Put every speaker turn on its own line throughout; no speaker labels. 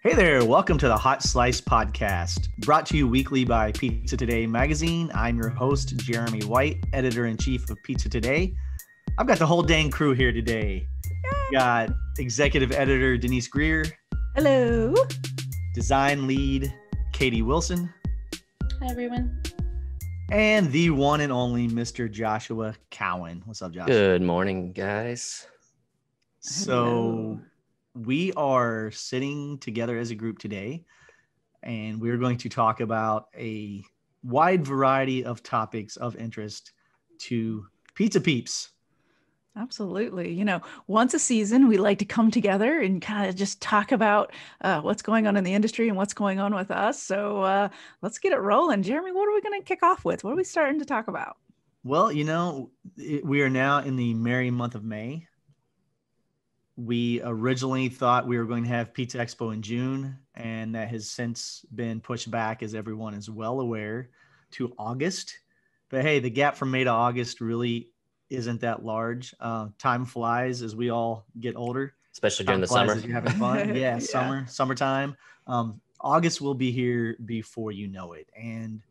Hey there, welcome to the Hot Slice Podcast, brought to you weekly by Pizza Today magazine. I'm your host, Jeremy White, editor-in-chief of Pizza Today. I've got the whole dang crew here today. Got executive editor Denise Greer.
Hello.
Design lead Katie Wilson.
Hi, everyone.
And the one and only Mr. Joshua Cowan. What's up, Josh?
Good morning, guys.
So we are sitting together as a group today, and we're going to talk about a wide variety of topics of interest to pizza peeps.
Absolutely. You know, once a season, we like to come together and kind of just talk about what's going on in the industry and what's going on with us. So let's get it rolling. Jeremy, what are we going to kick off with? What are we starting to talk about?
Well, you know, we are now in the merry month of May. We originally thought we were going to have Pizza Expo in June, and that has since been pushed back, as everyone is well aware, to August. But hey, the gap from May to August really isn't that large. Time flies as we all get older.
Especially during the summer.
As you're having fun. Yeah, summertime. August will be here before you know it. And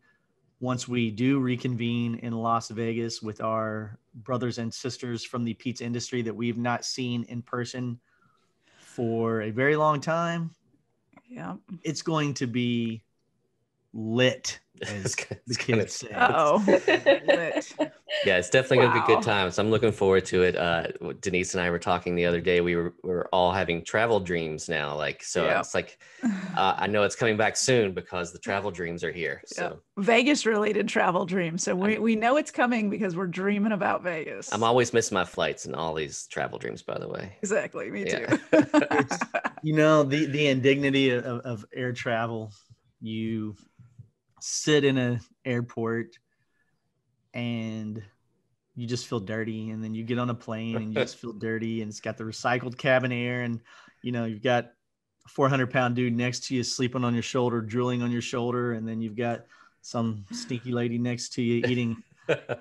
once we do reconvene in Las Vegas with our brothers and sisters from the pizza industry that we've not seen in person for a very long time, it's going to be lit, as the kids say.
Lit.
Yeah, it's definitely going to be a good time. So I'm looking forward to it. Denise and I were talking the other day. We're all having travel dreams now. It's like, I know it's coming back soon because the travel dreams are here. So
Vegas related travel dreams. So we know it's coming because we're dreaming about Vegas.
I'm always missing my flights and all these travel dreams, by the way.
Exactly. Me too.
You know, the indignity of air travel. You sit in an airport and you just feel dirty, and then you get on a plane and you just feel dirty, and it's got the recycled cabin air, and you know you've got a 400-pound dude next to you sleeping on your shoulder, drooling on your shoulder, and then you've got some sneaky lady next to you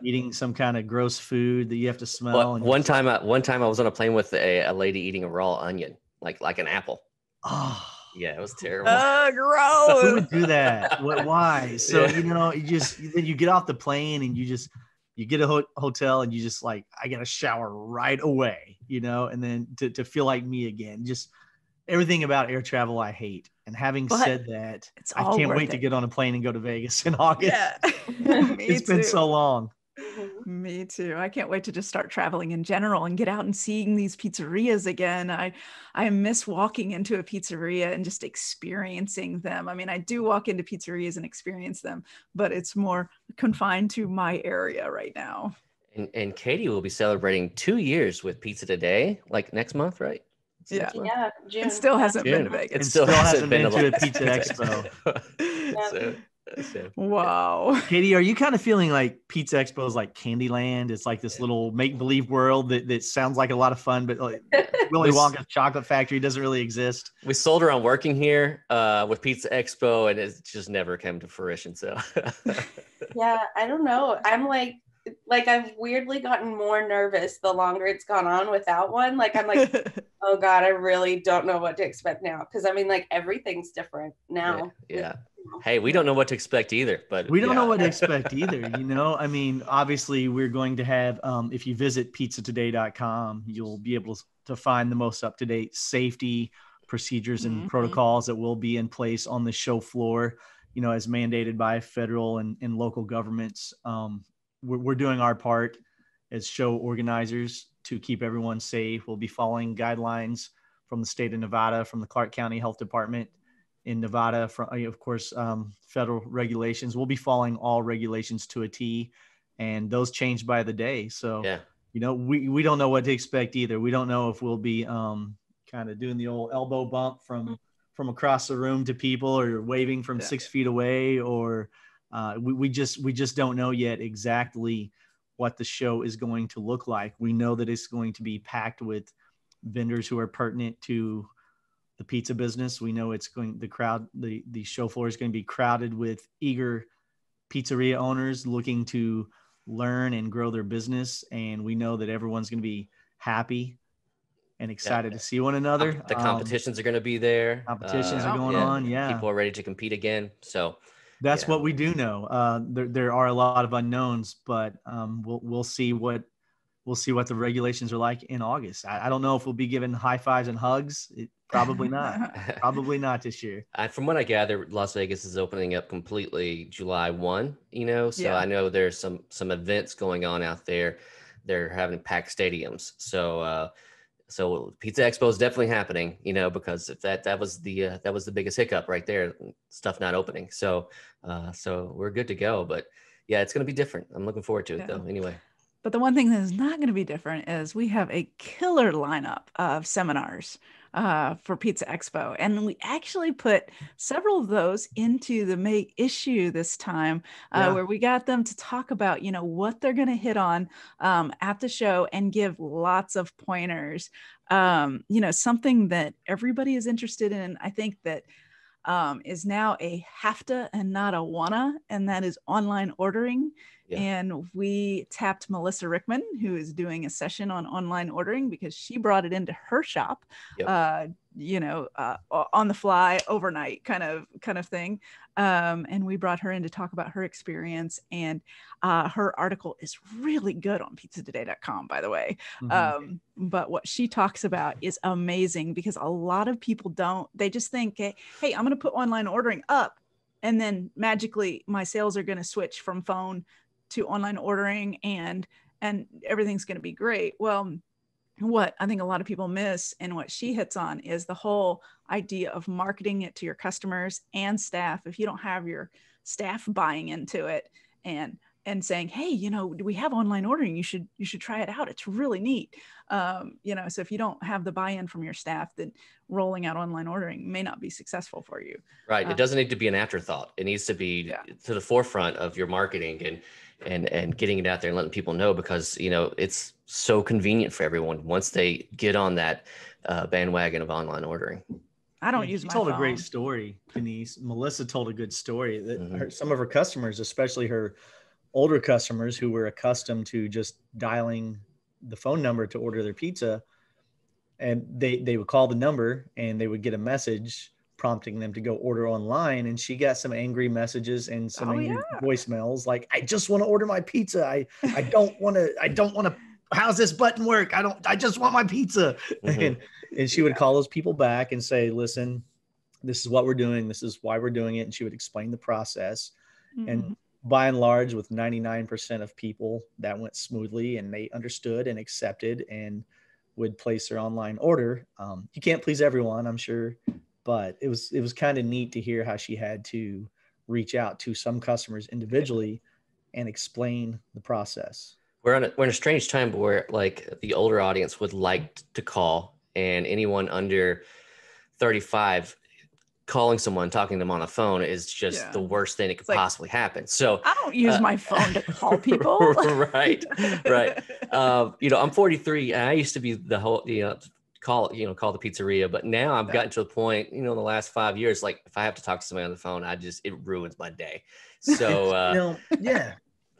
eating some kind of gross food that you have to smell.
Well, one time I was on a plane with a lady eating a raw onion, like an apple.
Oh.
Yeah, it was terrible.
Gross.
Who would do that? Why? So, you know, then you get off the plane and you get a hotel and you just like, I got to shower right away, you know, and then to feel like me again. Just everything about air travel I hate. And having said that, I can't wait to get on a plane and go to Vegas in August.
Yeah.
It's been so long.
Me too. I can't wait to just start traveling in general and get out and seeing these pizzerias again. I miss walking into a pizzeria and just experiencing them. I mean, I do walk into pizzerias and experience them, but it's more confined to my area right now.
And Katie will be celebrating 2 years with Pizza Today, like next month, right?
Yeah.
June.
It still hasn't been to Vegas.
It still hasn't been to a Pizza Expo.
Wow.
Katie, are you kind of feeling like Pizza Expo is like Candyland? It's like this little make-believe world that sounds like a lot of fun, but like Willy Wonka's chocolate factory doesn't really exist.
We sold her on working here with Pizza Expo, and it just never came to fruition. So
Yeah, I don't know. I'm like I've weirdly gotten more nervous the longer it's gone on without one. Like I'm like, oh God, I really don't know what to expect now. Cause I mean, like everything's different now.
Yeah. Hey, we don't know what to expect either, but
we don't know what to expect either. You know, I mean, obviously we're going to have, if you visit pizzatoday.com, you'll be able to find the most up-to-date safety procedures and protocols that will be in place on the show floor, you know, as mandated by federal and local governments. We're doing our part as show organizers to keep everyone safe. We'll be following guidelines from the state of Nevada, from the Clark County Health Department in Nevada, from, of course, federal regulations. We'll be following all regulations to a T, and those change by the day. So, you know, we don't know what to expect either. We don't know if we'll be kind of doing the old elbow bump from across the room to people, or waving from 6 feet away, or we just don't know yet exactly what the show is going to look like. We know that it's going to be packed with vendors who are pertinent to the pizza business. We know the show floor is going to be crowded with eager pizzeria owners looking to learn and grow their business. And we know that everyone's going to be happy and excited to see one another.
The competitions are going to be there.
Competitions are going on. Yeah.
People are ready to compete again. So
that's what we do know. There are a lot of unknowns, but we'll see what the regulations are like in August. I don't know if we'll be given high fives and hugs. Probably not. Probably not this year.
From what I gather, Las Vegas is opening up completely July 1, so I know there's some events going on out there. They're having packed stadiums. So Pizza Expo is definitely happening, because if that was the biggest hiccup right there, stuff not opening. So we're good to go. But yeah, it's going to be different. I'm looking forward to it though. Anyway.
But the one thing that is not going to be different is we have a killer lineup of seminars for Pizza Expo. And we actually put several of those into the May issue this time, where we got them to talk about, what they're going to hit on at the show and give lots of pointers. Something that everybody is interested in. I think that is now a have to and not a wanna, and that is online ordering. Yeah. And we tapped Melissa Rickman, who is doing a session on online ordering because she brought it into her shop, on the fly, overnight kind of thing. And we brought her in to talk about her experience. And her article is really good on pizzatoday.com, by the way. Mm-hmm. But what she talks about is amazing because a lot of people they just think, hey, I'm going to put online ordering up and then magically my sales are going to switch from phone to online ordering and everything's going to be great. Well, what I think a lot of people miss and what she hits on is the whole idea of marketing it to your customers and staff. If you don't have your staff buying into it and saying, hey, we have online ordering, you should try it out. It's really neat. So if you don't have the buy-in from your staff, then rolling out online ordering may not be successful for you.
Right. It doesn't need to be an afterthought. It needs to be to the forefront of your marketing and getting it out there and letting people know because, it's so convenient for everyone once they get on that bandwagon of online ordering.
I don't use my phone.
You told a great story, Denise. Melissa told a good story that some of her customers, especially her older customers who were accustomed to just dialing the phone number to order their pizza, and they would call the number and they would get a message prompting them to go order online. And she got some angry messages and some angry voicemails like, I just want to order my pizza. I don't want to, how's this button work? I just want my pizza. Mm-hmm. And she would call those people back and say, listen, this is what we're doing. This is why we're doing it. And she would explain the process. Mm-hmm. And by and large, with 99% of people, that went smoothly and they understood and accepted and would place their online order. You can't please everyone, I'm sure, but it was kind of neat to hear how she had to reach out to some customers individually and explain the process.
We're in a strange time where like the older audience would like to call, and anyone under 35 calling someone, talking to them on the phone is just the worst thing that could possibly happen. So
I don't use my phone to call people.
Right. I'm 43 and I used to be the whole, call the pizzeria, but now I've gotten to a point, in the last 5 years, like if I have to talk to somebody on the phone, it ruins my day. So,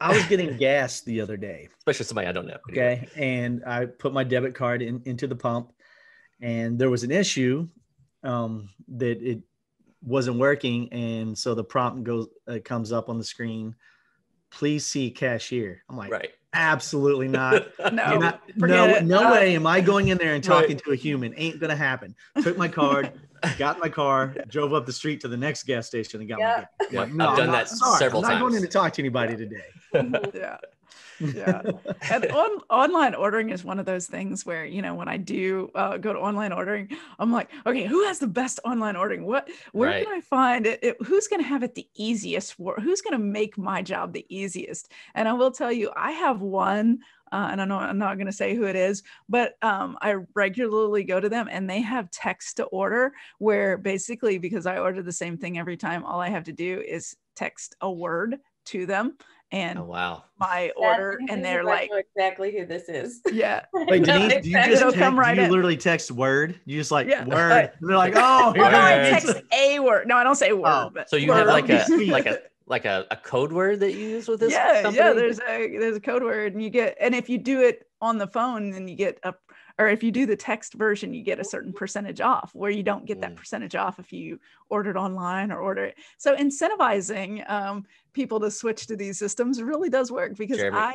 I was getting gas the other day,
especially somebody I don't know.
Okay. And I put my debit card into the pump and there was an issue that it wasn't working. And so the prompt comes up on the screen, please see cashier. I'm like,
right.
Absolutely not.
No
way am I going in there and talking to a human. Ain't going to happen. Took my card, got in my car, drove up the street to the next gas station and got my gas.
No, I've done that several times.
I'm not going in to talk to anybody today.
Yeah. And online ordering is one of those things where, when I do go to online ordering, I'm like, okay, who has the best online ordering? Where can I find it? Who's going to have it the easiest? Who's going to make my job the easiest? And I will tell you, I have one, and I'm not going to say who it is, but I regularly go to them and they have text to order where basically, because I order the same thing every time, all I have to do is text a word to them and my order, and they're like,
know exactly who this is.
Yeah.
Wait, Denise, do you literally text word? You just word. And they're like, oh,
no, I text a word. No, I don't say word. But
so you have like a code word that you use with this?
Yeah. There's a code word, and if you do it on the phone, then you get a or if you do the text version, you get a certain percentage off, where you don't get that percentage off if you ordered online or order it. So incentivizing people to switch to these systems really does work, because
Jeremy,
I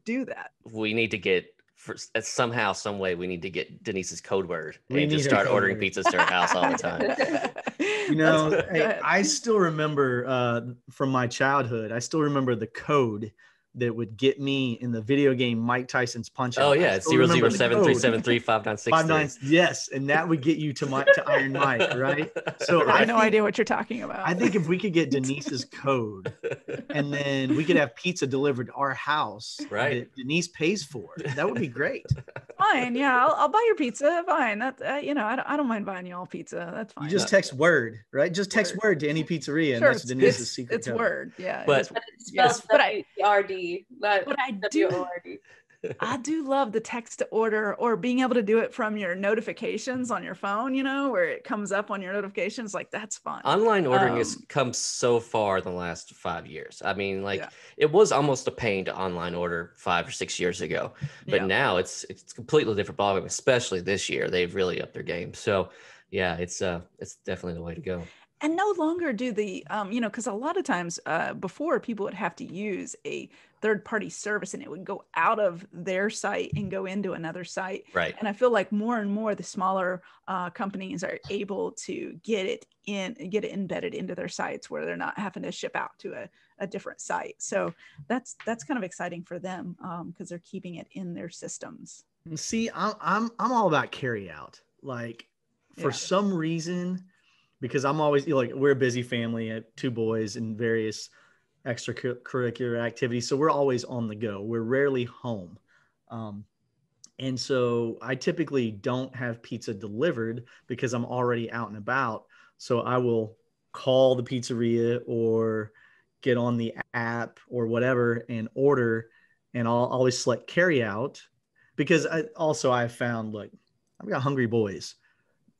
do that.
We need to get, somehow, some way, we need to get Denise's code word
We
and
need
just
her
start
code
ordering
word.
pizzas to her house all the time.
You know, I still remember from my childhood, I still remember the code that would get me in the video game Mike Tyson's Punch-Out.
Oh yeah, it's 007373596.
Yes, and that would get you to Iron Mike, right? So
I have no idea what you're talking about.
I think if we could get Denise's code, and then we could have pizza delivered to our house,
right,
that Denise pays for, that would be great.
Fine, yeah, I'll buy your pizza. Fine, that I don't mind buying you all pizza. That's fine.
You just text word, right? Just text word to any pizzeria, and that's Denise's secret code.
It's word, yeah.
But
it's spelled W-R-D, not W-O-R-D.
I do love the text to order, or being able to do it from your notifications on your phone, you know, where it comes up on your notifications. Like, that's fun.
Online ordering has come so far in the last 5 years. I mean, it was almost a pain to online order 5 or 6 years ago, but now it's completely different ballgame, especially this year. They've really upped their game. So yeah, it's definitely the way to go.
And no longer do the, because a lot of times before, people would have to use a third-party service, and it would go out of their site and go into another site.
Right.
And I feel like more and more the smaller companies are able to get it embedded into their sites, where they're not having to ship out to a different site. So that's kind of exciting for them, because they're keeping it in their systems.
See, I'm all about carry out. Like, for some reason, because I'm always, like, we're a busy family, I have 2 boys and various extracurricular activities. So we're always on the go. We're rarely home. And so I typically don't have pizza delivered because I'm already out and about. So I will call the pizzeria or get on the app or whatever and order, and I'll always select carry out, because I've found, like, I've got hungry boys.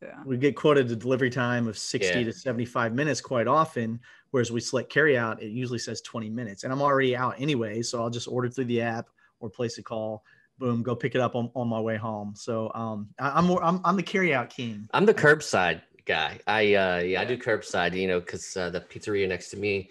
Yeah.
We get quoted a delivery time of 60 to 75 minutes quite often, whereas we select carry out, it usually says 20 minutes, and I'm already out anyway. So I'll just order through the app or place a call, boom, go pick it up on my way home. So I'm the carry out king.
I'm the curbside guy. I do curbside, because the pizzeria next to me,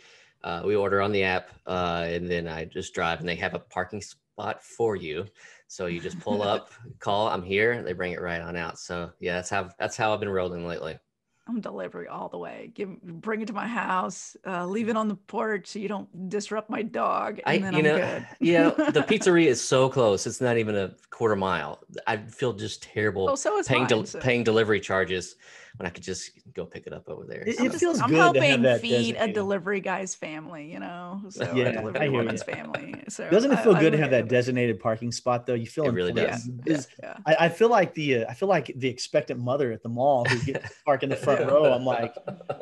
we order on the app, and then I just drive, and they have a parking spot for you. So you just pull up, call, I'm here, they bring it right on out. So yeah, that's how I've been rolling lately.
I'm delivery all the way. Bring it to my house, leave it on the porch so you don't disrupt my dog, and then I'm good.
The pizzeria is so close. It's not even a quarter mile. I feel just terrible paying delivery charges when I could just go pick it up over there.
It feels
I'm
good
helping
to have that
feed
designated.
a delivery guy's family, So
Yeah,
a delivery
I hear
woman's
you.
family. So
Doesn't it feel good to have that designated parking spot, though? You feel
it really does.
I feel like the expectant mother at the mall who gets to park in the front row. I'm like,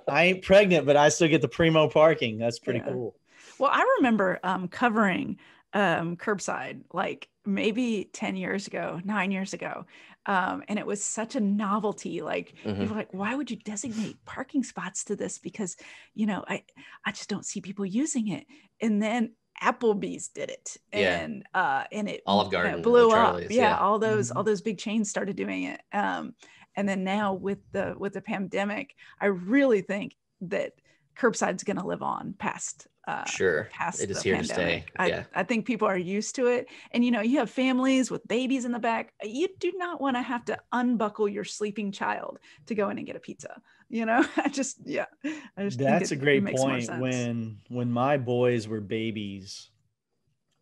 I ain't pregnant, but I still get the primo parking. That's pretty cool.
Well, I remember covering curbside, like maybe 9 years ago. And it was such a novelty. Like, people were like, why would you designate parking spots to this? Because, I just don't see people using it. And then Applebee's did it, and it
Olive Garden
blew up.
Charlie's,
All those big chains started doing it. And then now with the pandemic, I really think that curbside's going to live on past
it is here
pandemic.
to stay.
I think people are used to it, and you have families with babies in the back. You do not want to have to unbuckle your sleeping child to go in and get a pizza. I just
That's a great point. When my boys were babies,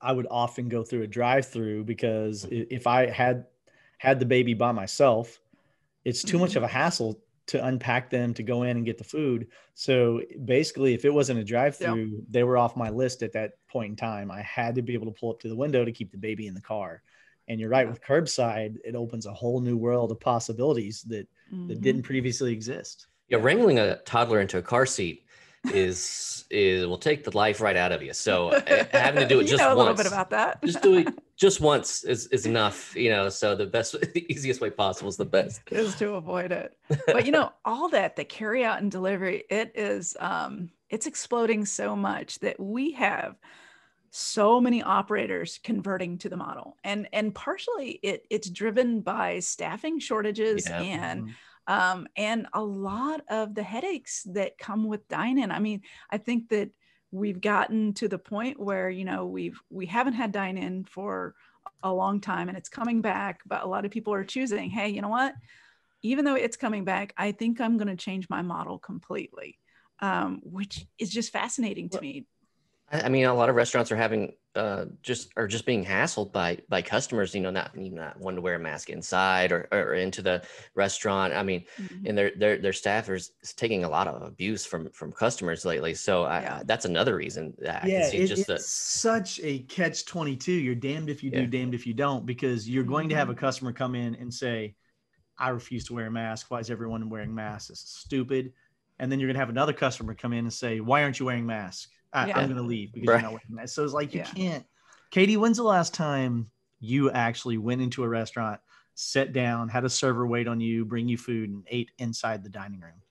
I would often go through a drive-through, because if I had the baby by myself, it's too much of a hassle to unpack them, to go in and get the food. So basically, if it wasn't a drive-through, they were off my list at that point in time. I had to be able to pull up to the window to keep the baby in the car. And you're right, with curbside, it opens a whole new world of possibilities that didn't previously exist.
Yeah, wrangling a toddler into a car seat will take the life right out of you. So having to do it just once,
a little bit about that.
Just do it just once is enough. So the easiest way possible is the best.
Is to avoid it. But all the carry out and delivery, it is it's exploding so much that we have so many operators converting to the model, and partially it's driven by staffing shortages and a lot of the headaches that come with dine-in. I mean, I think that we've gotten to the point where, you know, we haven't had dine-in for a long time, and it's coming back, but a lot of people are choosing, hey, you know what? Even though it's coming back, I think I'm going to change my model completely, which is just fascinating to me.
I mean, a lot of restaurants are having just being hassled by customers, you know, not wanting to wear a mask inside or into the restaurant. I mean, and their staff is taking a lot of abuse from customers lately. So that's another reason.
It's such a catch-22. You're damned if you do, damned if you don't, because you're going to have a customer come in and say, I refuse to wear a mask. Why is everyone wearing masks? This is stupid. And then you're going to have another customer come in and say, why aren't you wearing masks? I'm going to leave because you're not wearing masks. So it's like, you can't. Katie, when's the last time you actually went into a restaurant, sat down, had a server wait on you, bring you food, and ate inside the dining room?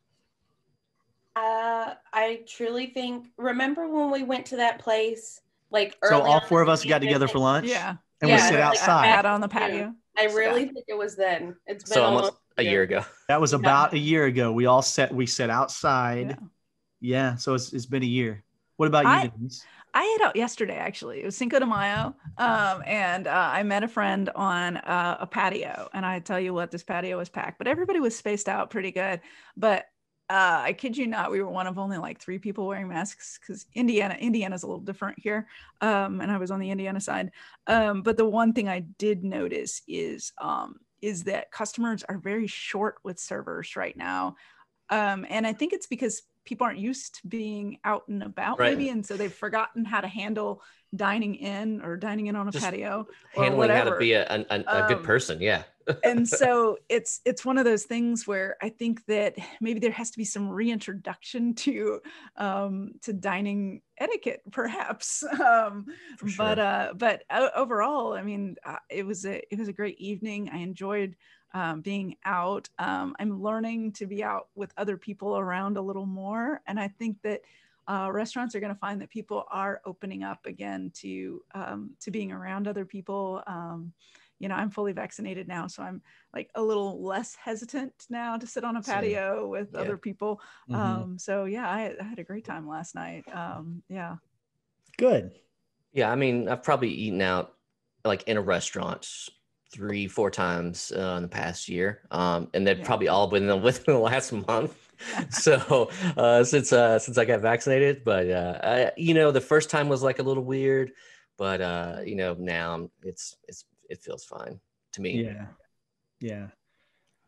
I truly think, remember when we went to that place, like
so all four of us got together for lunch?
Yeah.
And we sit outside.
Out on the patio.
I really think it was then. It's been
almost a year ago.
That was about a year ago. We sat outside. Yeah. So it's been a year. What about you, Denise?
I ate out yesterday, actually. It was Cinco de Mayo. And I met a friend on a patio. And I tell you what, this patio was packed, but everybody was spaced out pretty good. But I kid you not, we were one of only like 3 people wearing masks, because Indiana's a little different here. And I was on the Indiana side. But the one thing I did notice is that customers are very short with servers right now. And I think it's because people aren't used to being out and about, maybe, and so they've forgotten how to handle dining in on a patio, or
handling
whatever.
How to be a good person.
And so it's one of those things where I think that maybe there has to be some reintroduction to dining etiquette, perhaps. But overall, I mean, it was a great evening. I enjoyed being out. I'm learning to be out with other people around a little more, and I think that restaurants are going to find that people are opening up again to being around other people. You know, I'm fully vaccinated now, so I'm like a little less hesitant now to sit on a patio with other people. So yeah, I had a great time last night.
Good.
Yeah, I mean, I've probably eaten out like in a restaurant 3-4 times in the past year, and they've probably all been within the last month. So since I got vaccinated, but you know, the first time was like a little weird, but you know, now it feels fine to me.
Yeah.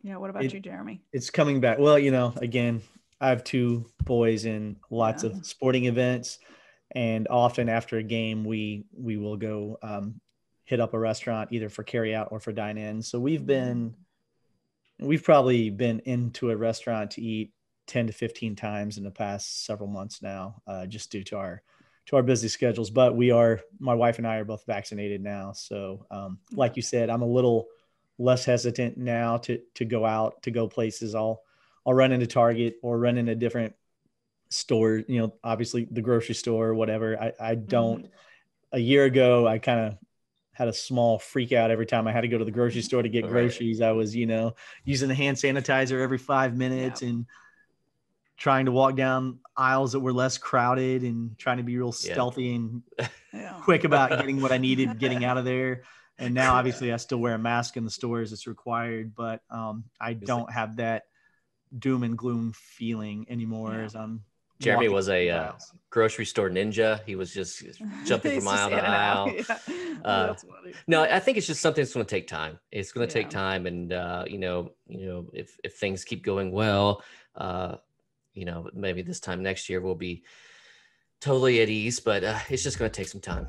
What about you, Jeremy?
It's coming back. Well, you know, again, I have 2 boys in lots of sporting events, and often after a game, we will go hit up a restaurant either for carry out or for dine in. So we've probably been into a restaurant to eat 10 to 15 times in the past several months now, just due to our busy schedules. But my wife and I are both vaccinated now. So like you said, I'm a little less hesitant now to go out, to go places. I'll run into Target or run into different stores, you know, obviously the grocery store or whatever. I don't, a year ago, I kind of had a small freak out every time I had to go to the grocery store to get groceries. I was, you know, using the hand sanitizer every 5 minutes and trying to walk down aisles that were less crowded and trying to be real stealthy and quick about getting what I needed, getting out of there. And now obviously I still wear a mask in the stores. It's required, but I don't have that doom and gloom feeling anymore as I'm
Jeremy was a grocery store ninja. He was just jumping from aisle to aisle. No, I think it's just something that's going to take time. It's going to take time, and you know, if things keep going well, you know, maybe this time next year we'll be totally at ease. But it's just going to take some time.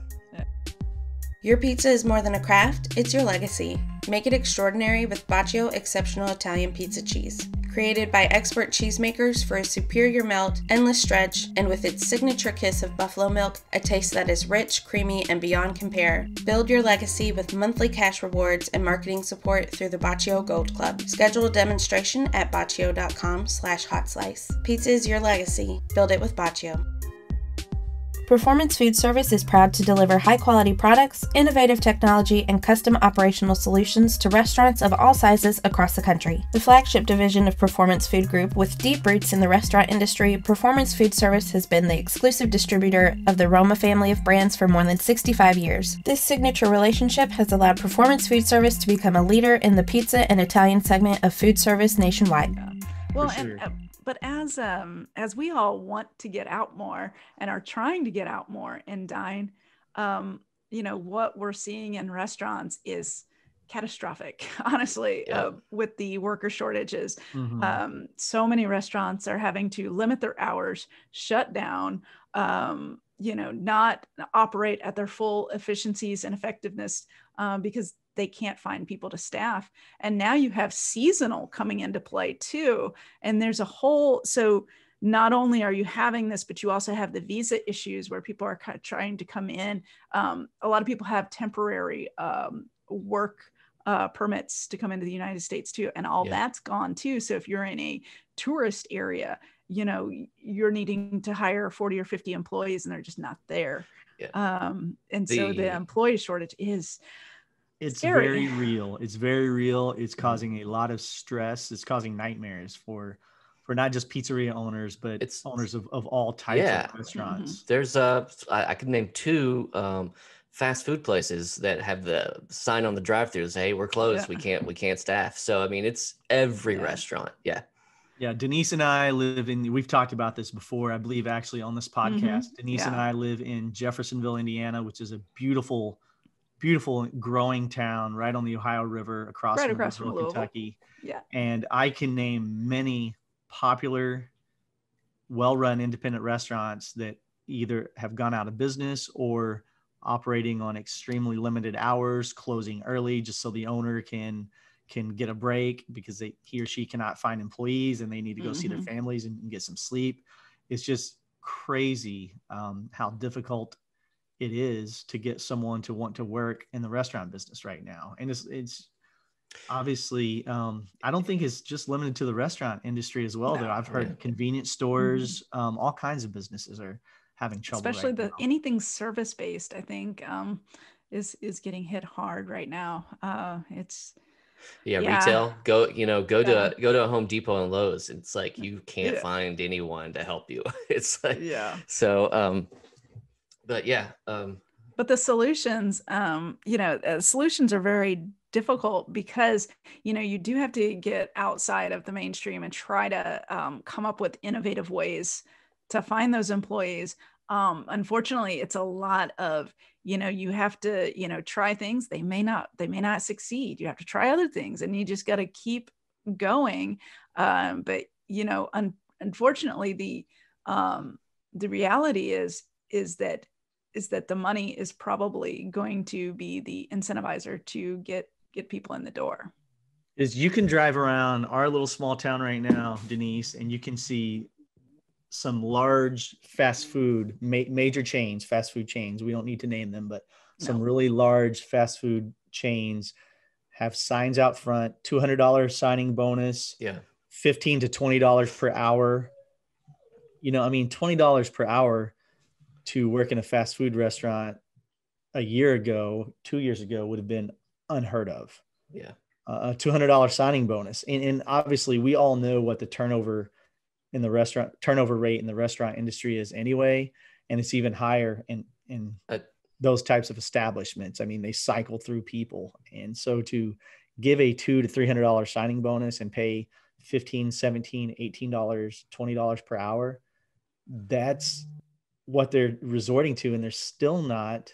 Your pizza is more than a craft; it's your legacy. Make it extraordinary with Bacio Exceptional Italian Pizza Cheese. Created by expert cheesemakers for a superior melt, endless stretch, and with its signature kiss of buffalo milk, a taste that is rich, creamy, and beyond compare. Build your legacy with monthly cash rewards and marketing support through the Bacio Gold Club. Schedule a demonstration at bacio.com/hotslice. Pizza is your legacy. Build it with Bacio. Performance Food Service is proud to deliver high-quality products, innovative technology, and custom operational solutions to restaurants of all sizes across the country. The flagship division of Performance Food Group, with deep roots in the restaurant industry, Performance Food Service has been the exclusive distributor of the Roma family of brands for more than 65 years. This signature relationship has allowed Performance Food Service to become a leader in the pizza and Italian segment of food service nationwide.
Well,
sure.
But as we all want to get out more and are trying to get out more and dine, what we're seeing in restaurants is catastrophic, honestly, with the worker shortages.
Mm-hmm.
So many restaurants are having to limit their hours, shut down, not operate at their full efficiencies and effectiveness because they can't find people to staff. And now you have seasonal coming into play too. And there's so not only are you having this, but you also have the visa issues where people are kind of trying to come in. A lot of people have temporary work permits to come into the United States too. And all that's gone too. So if you're in a tourist area, you're needing to hire 40 or 50 employees and they're just not there.
Yeah.
So the employee shortage is scary.
Very real. It's very real. It's causing a lot of stress. It's causing nightmares for not just pizzeria owners, but it's owners of all types of restaurants.
Mm-hmm. There's I could name 2 fast food places that have the sign on the drive-throughs, hey, we're closed. We can't staff. So I mean, it's every restaurant. Yeah,
Denise and I we've talked about this before, I believe, actually on this podcast. Mm-hmm. Denise and I live in Jeffersonville, Indiana, which is a beautiful growing town right on the Ohio River across from Louisville, Kentucky.
Yeah.
And I can name many popular, well-run independent restaurants that either have gone out of business or operating on extremely limited hours, closing early just so the owner can get a break because he or she cannot find employees and they need to go see their families and get some sleep. It's just crazy how difficult it is to get someone to want to work in the restaurant business right now. And it's obviously, I don't think it's just limited to the restaurant industry as well, though. I've heard convenience stores, all kinds of businesses are having trouble.
Especially anything service-based, I think, is getting hit hard right now.
Retail, go to a Home Depot and Lowe's. It's like, you can't find anyone to help you. It's like, so,
but the solutions, solutions are very difficult because, you do have to get outside of the mainstream and try to come up with innovative ways to find those employees. Unfortunately, it's a lot of, you have to, try things. They may not succeed. You have to try other things and you just got to keep going. But, unfortunately, the reality is that the money is probably going to be the incentivizer to get people in the door.
You can drive around our little small town right now, Denise, and you can see some large fast food, major chains, fast food chains. We don't need to name them, but some really large fast food chains have signs out front, $200 signing bonus, $15 to $20 per hour. $20 per hour to work in a fast food restaurant a year ago, 2 years ago, would have been unheard of.
Yeah.
A $200 signing bonus. And obviously we all know what the turnover rate in the restaurant industry is anyway. And it's even higher in those types of establishments. I mean, they cycle through people. And so to give a $200 to $300 signing bonus and pay $15, $17, $18, $20 per hour, that's what they're resorting to. And they're still not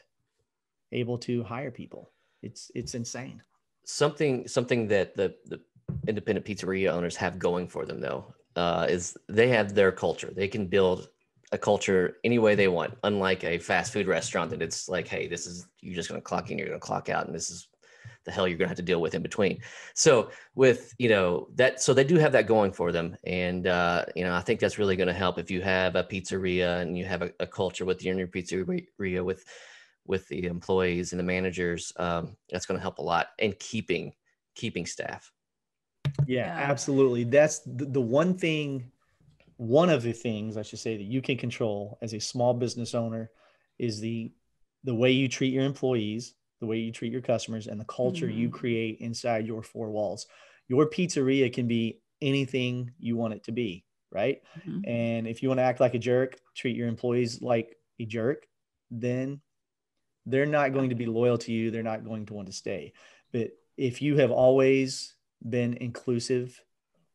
able to hire people. It's insane.
Something that the independent pizzeria owners have going for them, though, is they have their culture. They can build a culture any way they want, unlike a fast food restaurant that it's like, hey, you're just going to clock in, you're going to clock out, and this is the hell you're going to have to deal with in between. So with, so they do have that going for them. And, I think that's really going to help if you have a pizzeria and you have a culture within your pizzeria with the employees and the managers. That's going to help a lot, and keeping staff.
Yeah, absolutely. That's the one of the things I should say that you can control as a small business owner, is the way you treat your employees, the way you treat your customers, and the culture you create inside your four walls. Your pizzeria can be anything you want it to be, right? And if you want to act like a jerk, treat your employees like a jerk, then they're not going to be loyal to you. They're not going to want to stay. But if you have always been inclusive,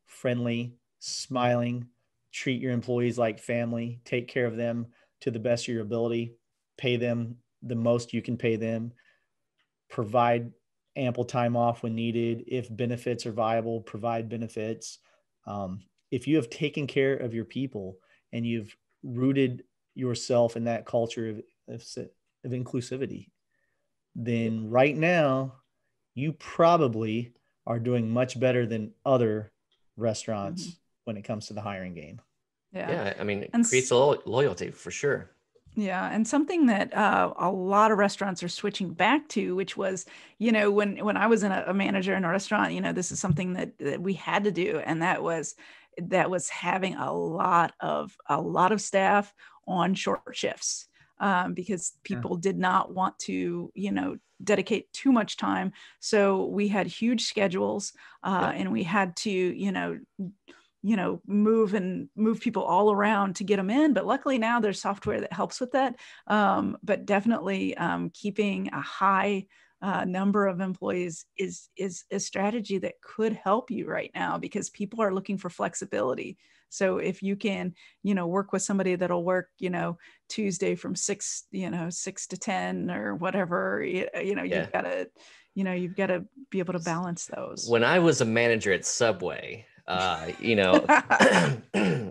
friendly, smiling, treat your employees like family, take care of them to the best of your ability, pay them the most you can pay them, provide ample time off when needed. If benefits are viable, provide benefits. If you have taken care of your people and you've rooted yourself in that culture of inclusivity, then right now you probably are doing much better than other restaurants when it comes to the hiring game.
Yeah. I mean, it creates a loyalty for sure.
Yeah. And something that a lot of restaurants are switching back to, which was, when I was a manager in a restaurant, this is something that we had to do. And that was having a lot of staff on short shifts because people did not want to, dedicate too much time. So we had huge schedules and we had to, move people all around to get them in. But luckily now there's software that helps with that. But definitely keeping a high number of employees is a strategy that could help you right now because people are looking for flexibility. So if you can, work with somebody that'll work, Tuesday from 6 to 10 or whatever, you've got to be able to balance those.
When I was a manager at Subway, when I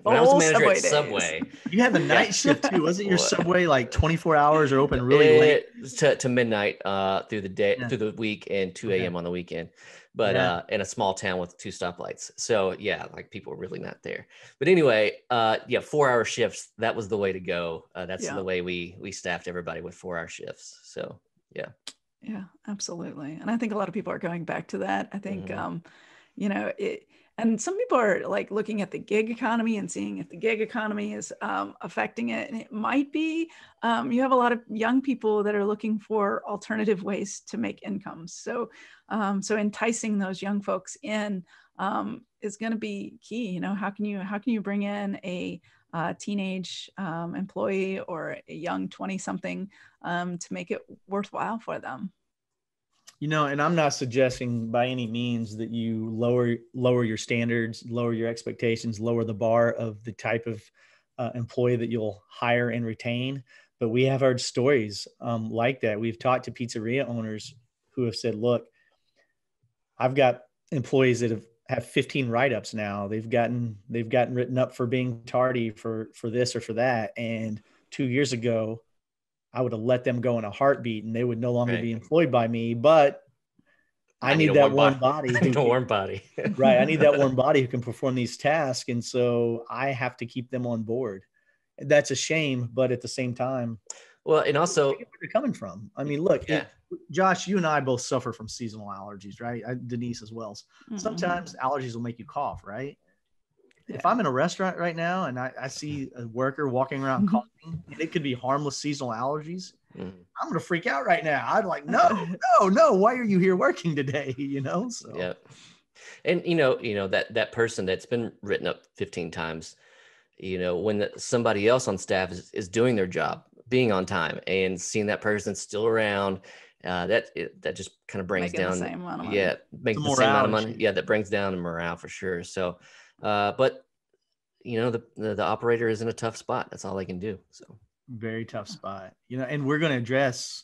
was a manager at Subway,
you had the night shift too. Wasn't your Subway like 24 hours or open really late?
To midnight through the day, through the week, and 2 a.m. on the weekend. But in a small town with 2 stoplights. So like people were really not there. But anyway, 4-hour shifts, that was the way to go. That's the way we staffed everybody with 4-hour shifts. So
yeah, absolutely. And I think a lot of people are going back to that. I think and some people are like looking at the gig economy and seeing if the gig economy is affecting it. And it might be, you have a lot of young people that are looking for alternative ways to make incomes. So enticing those young folks in is going to be key. How can you bring in a teenage employee or a young 20-something to make it worthwhile for them?
And I'm not suggesting by any means that you lower your standards, lower your expectations, lower the bar of the type of employee that you'll hire and retain. But we have heard stories like that. We've talked to pizzeria owners who have said, look, I've got employees that have 15 write-ups now. They've gotten written up for being tardy for this or for that. And 2 years ago, I would have let them go in a heartbeat and they would no longer be employed by me, but I need that warm body.
Warm body.
Right. I need that warm body who can perform these tasks. And so I have to keep them on board. That's a shame, but at the same time,
well, and also
where they're coming from. I mean, look, Josh, you and I both suffer from seasonal allergies, right? Denise as well. Sometimes allergies will make you cough, right? If I'm in a restaurant right now and I see a worker walking around coughing, and it could be harmless seasonal allergies, I'm going to freak out right now. I'm like, no, why are you here working today? So.
Yeah. And, that person that's been written up 15 times, when somebody else on staff is doing their job, being on time and seeing that person still around, that just kind of brings down,
the same amount of money.
Makes the same amount of money. Yeah. That brings down the morale for sure. So, but the operator is in a tough spot. That's all they can do. So
very tough spot, and we're going to address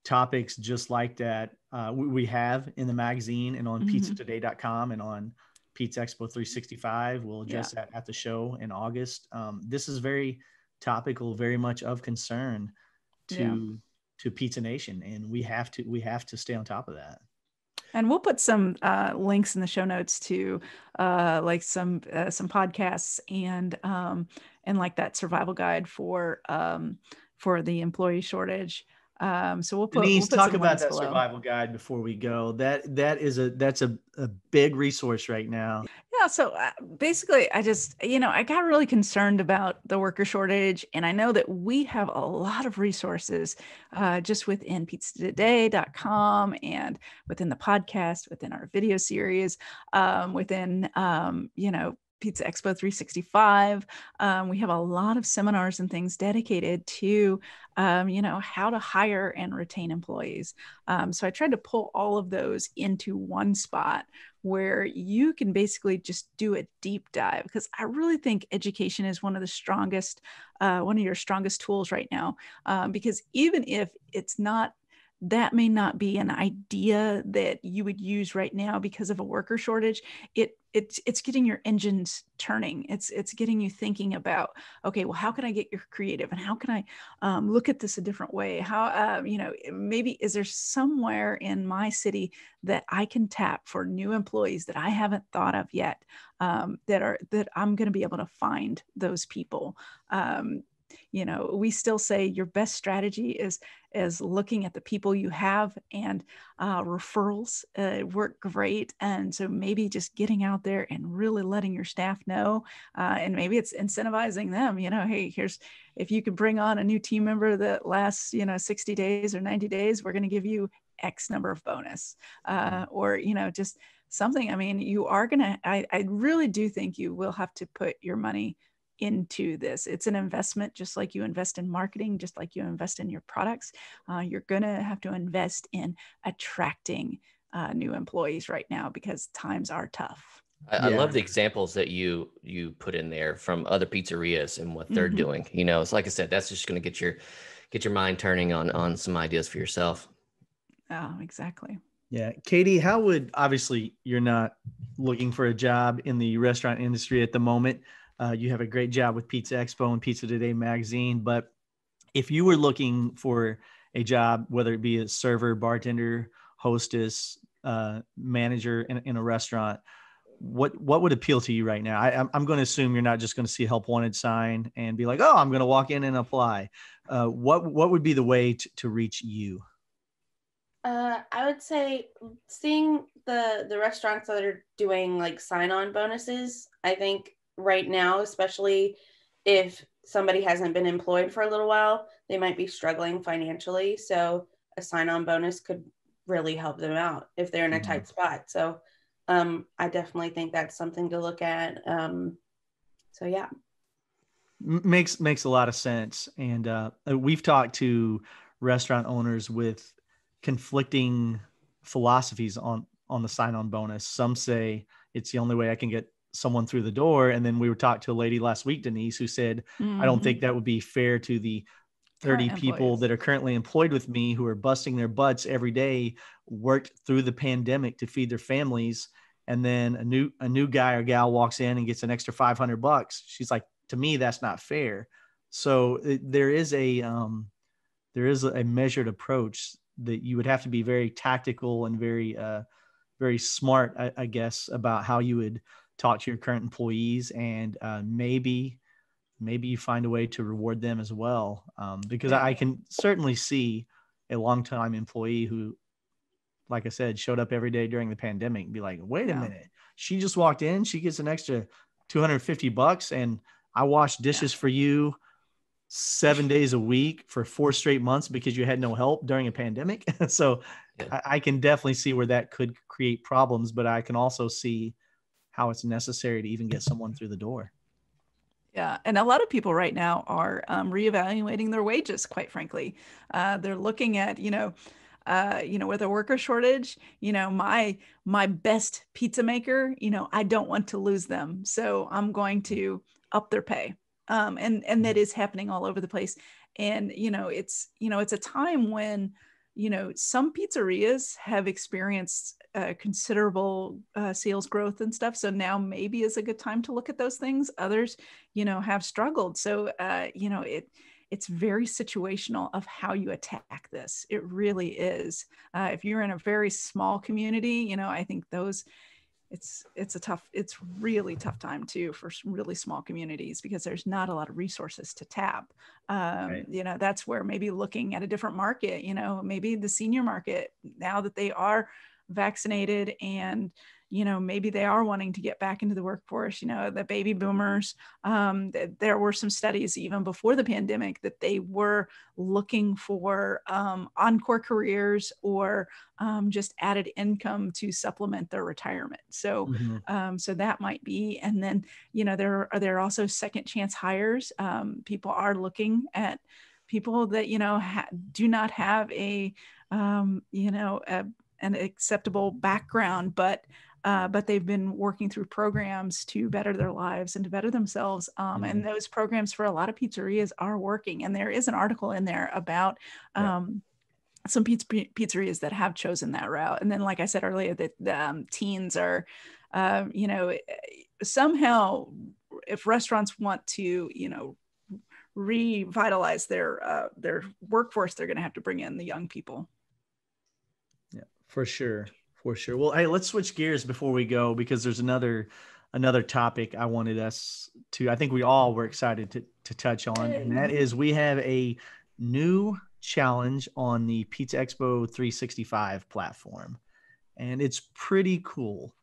topics just like that. We have in the magazine and on pizzatoday.com and on Pizza Expo 365. We'll address that at the show in August. This is very topical, very much of concern to Pizza Nation. And we have to stay on top of that.
And we'll put some links in the show notes to like some podcasts and like that survival guide for the employee shortage. So we'll put
Denise, talk about that
below.
Survival guide before we go. That's a big resource right now.
No, so basically, I just, I got really concerned about the worker shortage. And I know that we have a lot of resources just within pizzatoday.com and within the podcast, within our video series, within, Pizza Expo 365. We have a lot of seminars and things dedicated to, how to hire and retain employees. So I tried to pull all of those into one spot where you can basically just do a deep dive, because I really think education is one of your strongest tools right now. Because even if it's not, that may not be an idea that you would use right now because of a worker shortage. It's getting your engines turning. It's getting you thinking about, okay, well, how can I get your creative, and how can I look at this a different way? How, maybe is there somewhere in my city that I can tap for new employees that I haven't thought of yet, that I'm going to be able to find those people. We still say your best strategy is looking at the people you have, and referrals work great. And so maybe just getting out there and really letting your staff know, and maybe it's incentivizing them, hey, if you could bring on a new team member that lasts, 60 days or 90 days, we're going to give you X number of bonus, or, just something. I mean, you are going to, I really do think you will have to put your money into this. It's an investment, just like you invest in marketing, just like you invest in your products. You're going to have to invest in attracting new employees right now, because times are tough.
I love the examples that you put in there from other pizzerias and what they're doing. It's like I said, that's just going to get your mind turning on some ideas for yourself.
Oh, exactly.
Yeah. Katie, obviously you're not looking for a job in the restaurant industry at the moment. You have a great job with Pizza Expo and Pizza Today magazine. But if you were looking for a job, whether it be a server, bartender, hostess, manager in a restaurant, what would appeal to you right now? I'm going to assume you're not just going to see a help wanted sign and be like, oh, I'm going to walk in and apply. What would be the way to reach you?
I would say seeing the restaurants that are doing like sign-on bonuses, I think right now, especially if somebody hasn't been employed for a little while, they might be struggling financially. So a sign-on bonus could really help them out if they're in a tight spot. So I definitely think that's something to look at. So yeah.
Makes a lot of sense. And we've talked to restaurant owners with conflicting philosophies on the sign-on bonus. Some say it's the only way I can get someone through the door. And then we were talking to a lady last week, Denise, who said, I don't think that would be fair to the 30 people that are currently employed with me, who are busting their butts every day, worked through the pandemic to feed their families. And then a new guy or gal walks in and gets an extra $500. She's like, to me, that's not fair. So there is a measured approach that you would have to be very tactical and very, very smart, I guess, about how you would talk to your current employees, and maybe you find a way to reward them as well. Because I can certainly see a longtime employee who, like I said, showed up every day during the pandemic and be like, wait a minute, she just walked in, she gets an extra $250 and I washed dishes for you 7 days a week for 4 straight months because you had no help during a pandemic. So I can definitely see where that could create problems, but I can also see how it's necessary to even get someone through the door.
Yeah. And a lot of people right now are reevaluating their wages, quite frankly. They're looking at, with a worker shortage, my best pizza maker, I don't want to lose them. So I'm going to up their pay. And that is happening all over the place. And, it's a time when, some pizzerias have experienced considerable sales growth and stuff. So now maybe is a good time to look at those things. Others, have struggled. So, it's very situational of how you attack this. It really is. If you're in a very small community, I think it's really tough time too for really small communities, because there's not a lot of resources to tap. Right. That's where maybe looking at a different market, maybe the senior market, now that they are vaccinated and, maybe they are wanting to get back into the workforce. The baby boomers, there were some studies even before the pandemic that they were looking for encore careers or just added income to supplement their retirement. So, so that might be, and then, there are also second chance hires. People are looking at people that, do not have an acceptable background, but they've been working through programs to better their lives and to better themselves. And those programs for a lot of pizzerias are working. And there is an article in there about some pizzerias that have chosen that route. And then, like I said earlier, that teens are, somehow, if restaurants want to, revitalize their workforce, they're going to have to bring in the young people.
Yeah, for sure. Well, hey, let's switch gears before we go, because there's another topic I wanted us to, I think we all were excited to touch on. And that is, we have a new challenge on the Pizza Expo 365 platform. And it's pretty cool.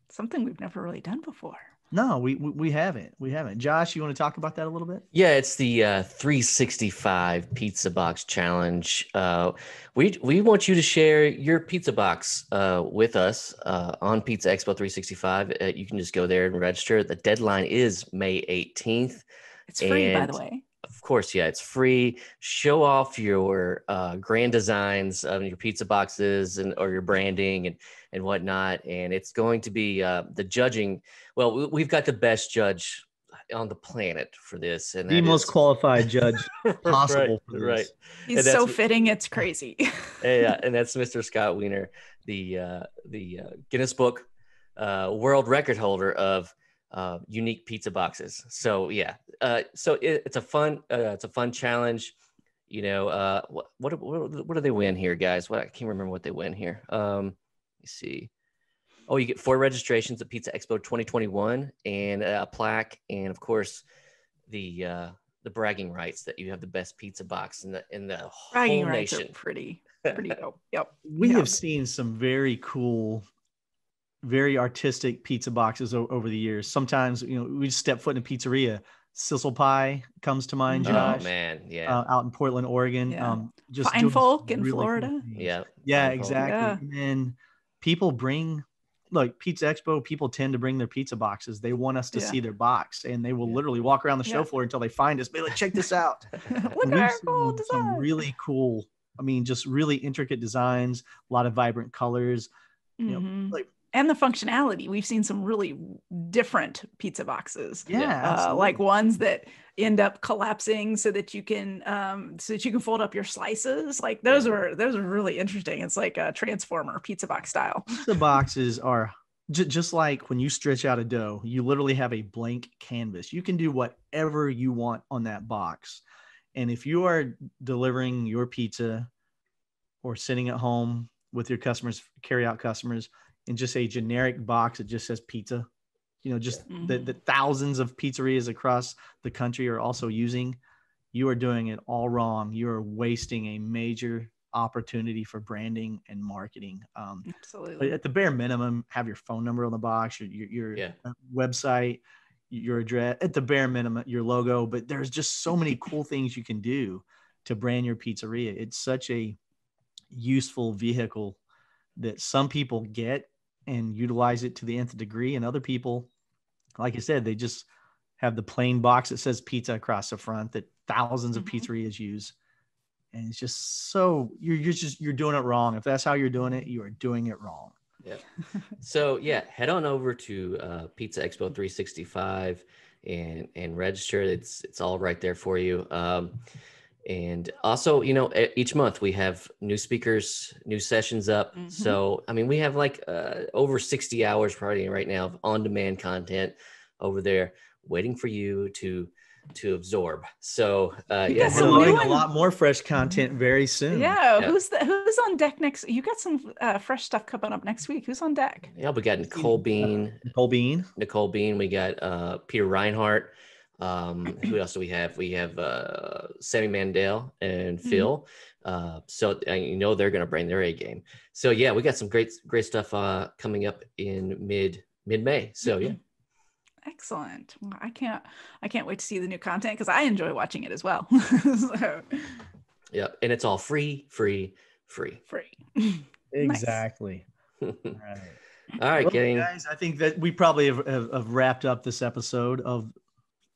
Something we've never really done before.
No, we haven't. Josh, you want to talk about that a little bit?
Yeah, it's the 365 Pizza Box Challenge. We want you to share your pizza box with us on Pizza Expo 365. You can just go there and register. The deadline is May 18th.
It's free, by the way.
Of course, yeah, it's free. Show off your grand designs of your pizza boxes or your branding and whatnot. And it's going to be the judging. Well, we've got the best judge on the planet for this, and
the most qualified judge possible.
Right.
He's so fitting, it's crazy.
Yeah, and that's Mr. Scott Wiener, the Guinness Book world record holder of unique pizza boxes. So yeah, so it's a fun challenge. What do they win here, guys? I can't remember what they win here. Let me see. Oh, you get 4 registrations at Pizza Expo 2021 and a plaque, and of course the bragging rights that you have the best pizza box in the
bragging
whole
rights
nation.
Are pretty dope. Yep.
We have seen some very cool, very artistic pizza boxes over the years. Sometimes, we just step foot in a pizzeria. Sizzle Pie comes to mind, Josh.
Oh man, yeah.
Out in Portland, Oregon.
Yeah.
Just
Fine Folk in
really
Florida.
Cool
Yeah,
exactly. Yeah. And people bring, Pizza Expo, people tend to bring their pizza boxes. They want us to see their box, and they will literally walk around the show floor until they find us. Be like, check this out.
Look at our cool design.
Some really cool, just really intricate designs, a lot of vibrant colors.
And the functionality. We've seen some really different pizza boxes.
Yeah,
like ones that end up collapsing so that you can fold up your slices. Like those are really interesting. It's like a transformer pizza box style.
Pizza boxes are just like when you stretch out a dough, you literally have a blank canvas. You can do whatever you want on that box. And if you are delivering your pizza or sitting at home with your customers, carry out customers, in just a generic box that just says pizza, the thousands of pizzerias across the country are also using, you are doing it all wrong. You are wasting a major opportunity for branding and marketing.
Absolutely.
At the bare minimum, have your phone number on the box, your website, your address, at the bare minimum, your logo. But there's just so many cool things you can do to brand your pizzeria. It's such a useful vehicle that some people get and utilize it to the nth degree, and other people, like I said, they just have the plain box that says pizza across the front that thousands of pizzerias use, and it's just so you're doing it wrong. If that's how you're doing it, you are doing it wrong.
Yeah. So yeah, head on over to Pizza Expo 365 and register. It's all right there for you. And also, each month we have new speakers, new sessions up. So, we have over 60 hours probably right now of on-demand content over there waiting for you to absorb. So,
we're loading a lot more fresh content very soon.
Yeah. Who's on deck next? You got some fresh stuff coming up next week. Who's on deck?
Yeah, we got Nicole Bean.
We got
We got Peter Reinhardt. Who else do we have? We have Sammy Mandel and Phil. So you know they're going to bring their A game. So yeah, we got some great stuff coming up in mid-May. So yeah.
Excellent. Well, I can't wait to see the new content because I enjoy watching it as well. So.
Yeah, and it's all free.
Exactly.
All right,
well, guys, I think that we probably have wrapped up this episode of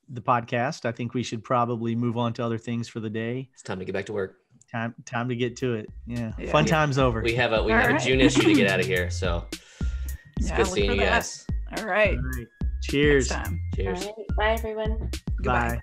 the podcast. I think we should probably move on to other things for the day.
It's time to get back to work.
Time to get to it. Yeah. Fun time's over.
We have a June issue to get out of here. So it's good seeing you guys.
All right.
Cheers.
Next time.
Cheers.
All right. Bye, everyone.
Goodbye.
Bye.